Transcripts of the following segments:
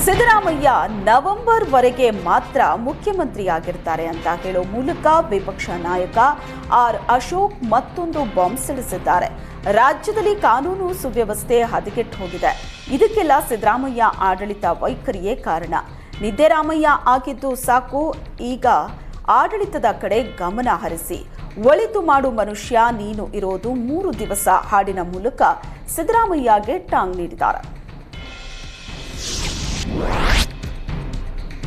ಸಿದ್ದರಾಮಯ್ಯ ನವೆಂಬರ್ವರೆಗೆ ಮಾತ್ರ ಮುಖ್ಯಮಂತ್ರಿಯಾಗಿರ್ತಾರೆ ಅಂತ ಹೇಳೋ ಮೂಲಕ ವಿಪಕ್ಷ ನಾಯಕ ಆರ್ ಅಶೋಕ್ ಮತ್ತೊಂದು ಬಾಂಬ್ ಸಿಡಿಸಿದ್ದಾರೆ. ರಾಜ್ಯದಲ್ಲಿ ಕಾನೂನು ಸುವ್ಯವಸ್ಥೆ ಹದಗೆಟ್ಟು ಹೋಗಿದೆ. ಇದಕ್ಕೆಲ್ಲ ಸಿದ್ದರಾಮಯ್ಯ ಆಡಳಿತ ವೈಖರಿಯೇ ಕಾರಣ. ನಿದ್ದೆರಾಮಯ್ಯ ಆಗಿದ್ದು ಸಾಕು, ಈಗ ಆಡಳಿತದ ಕಡೆ ಗಮನ ಹರಿಸಿ. ಒಳಿತು ಮಾಡು ಮನುಷ್ಯ ನೀನು ಇರೋದು 3 ದಿವಸ ಹಾಡಿನ ಮೂಲಕ ಸಿದ್ದರಾಮಯ್ಯಗೆ ಟಾಂಗ್ ನೀಡಿದ್ದಾರೆ.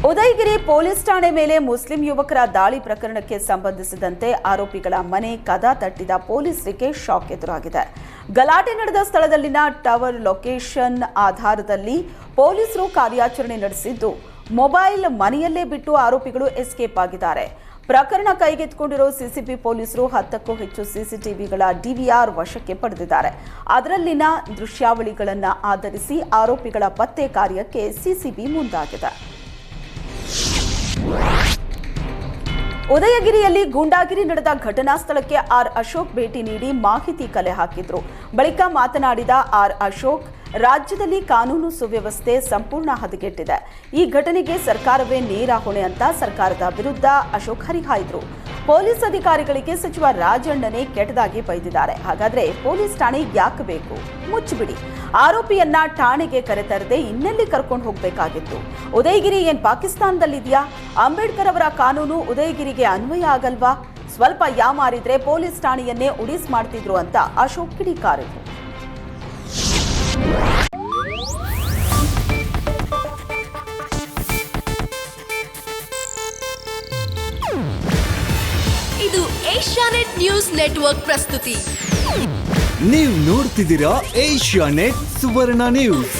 ಉದಯಗಿರಿ ಪೊಲೀಸ್ ಠಾಣೆ ಮೇಲೆ ಮುಸ್ಲಿಂ ಯುವಕರ ದಾಳಿ ಪ್ರಕರಣಕ್ಕೆ ಸಂಬಂಧಿಸಿದಂತೆ ಆರೋಪಿಗಳ ಮನೆ ಕದ ತಟ್ಟಿದ ಪೊಲೀಸರಿಗೆ ಶಾಕ್ ಎದುರಾಗಿದೆ. ಗಲಾಟೆ ನಡೆದ ಸ್ಥಳದಲ್ಲಿನ ಟವರ್ ಲೊಕೇಶನ್ ಆಧಾರದಲ್ಲಿ ಪೊಲೀಸರು ಕಾರ್ಯಾಚರಣೆ ನಡೆಸಿದ್ದು, ಮೊಬೈಲ್ ಮನೆಯಲ್ಲೇ ಬಿಟ್ಟು ಆರೋಪಿಗಳು ಎಸ್ಕೇಪ್ ಆಗಿದ್ದಾರೆ. ಪ್ರಕರಣ ಕೈಗೆತ್ತಿಕೊಂಡಿರೋ ಸಿಸಿಬಿ ಪೊಲೀಸರು 10ಕ್ಕೂ ಹೆಚ್ಚು ಸಿಸಿಟಿವಿಗಳ ಡಿವಿಆರ್ ವಶಕ್ಕೆ ಪಡೆದಿದ್ದಾರೆ. ಅದರಲ್ಲಿನ ದೃಶ್ಯಾವಳಿಗಳನ್ನು ಆಧರಿಸಿ ಆರೋಪಿಗಳ ಪತ್ತೆ ಕಾರ್ಯಕ್ಕೆ ಸಿಸಿಬಿ ಮುಂದಾಗಿದೆ. ಉದಯಗಿರಿಯಲ್ಲಿ ಗೂಂಡಾಗಿರಿ ನಡೆದ ಘಟನಾ ಸ್ಥಳಕ್ಕೆ ಆರ್ ಅಶೋಕ್ ಭೇಟಿ ನೀಡಿ ಮಾಹಿತಿ ಕಲೆ ಹಾಕಿದ್ರು. ಬಳಿಕ ಮಾತನಾಡಿದ ಆರ್ ಅಶೋಕ್, ರಾಜ್ಯದಲ್ಲಿ ಕಾನೂನು ಸುವ್ಯವಸ್ಥೆ ಸಂಪೂರ್ಣ ಹದಗೆಟ್ಟಿದೆ. ಈ ಘಟನೆಗೆ ಸರ್ಕಾರವೇ ನೇರ ಹೊಣೆ ಅಂತ ಸರ್ಕಾರದ ವಿರುದ್ಧ ಅಶೋಕ್ ಹರಿಹಾಯ್ದ್ರು. ಪೊಲೀಸ್ ಅಧಿಕಾರಿಗಳಿಗೆ ಸಚಿವ ರಾಜಣ್ಣನೇ ಕೆಟ್ಟದಾಗಿ ಬೈದಿದ್ದಾರೆ. ಹಾಗಾದ್ರೆ ಪೊಲೀಸ್ ಠಾಣೆ ಯಾಕೆ ಬೇಕು? ಮುಚ್ಚಿಬಿಡಿ. ಆರೋಪಿಯನ್ನ ಠಾಣೆಗೆ ಕರೆತರದೆ ಇನ್ನೆಲ್ಲಿ ಕರ್ಕೊಂಡು ಹೋಗಬೇಕಾಗಿತ್ತು? ಉದಯಗಿರಿ ಏನ್ ಪಾಕಿಸ್ತಾನದಲ್ಲಿದೆಯಾ? ಅಂಬೇಡ್ಕರ್ ಅವರ ಕಾನೂನು ಉದಯಗಿರಿಗೆ ಅನ್ವಯ ಆಗಲ್ವಾ? ಸ್ವಲ್ಪ ಯಾಮಾರಿದ್ರೆ ಪೊಲೀಸ್ ಠಾಣೆಯನ್ನೇ ಉಡಿಸ್ ಮಾಡ್ತಿದ್ರು ಅಂತ ಅಶೋಕ್ ಕಿಡಿಕಾರಿದ್ರು. ಇದು ಏಷ್ಯಾನೆಟ್ ನ್ಯೂಸ್ ನೆಟ್ವರ್ಕ್ ಪ್ರಸ್ತುತಿ. ನೀವು ನೋಡ್ತಿದ್ದೀರಾ ಏಷ್ಯಾನೆಟ್ ಸುವರ್ಣ ನ್ಯೂಸ್.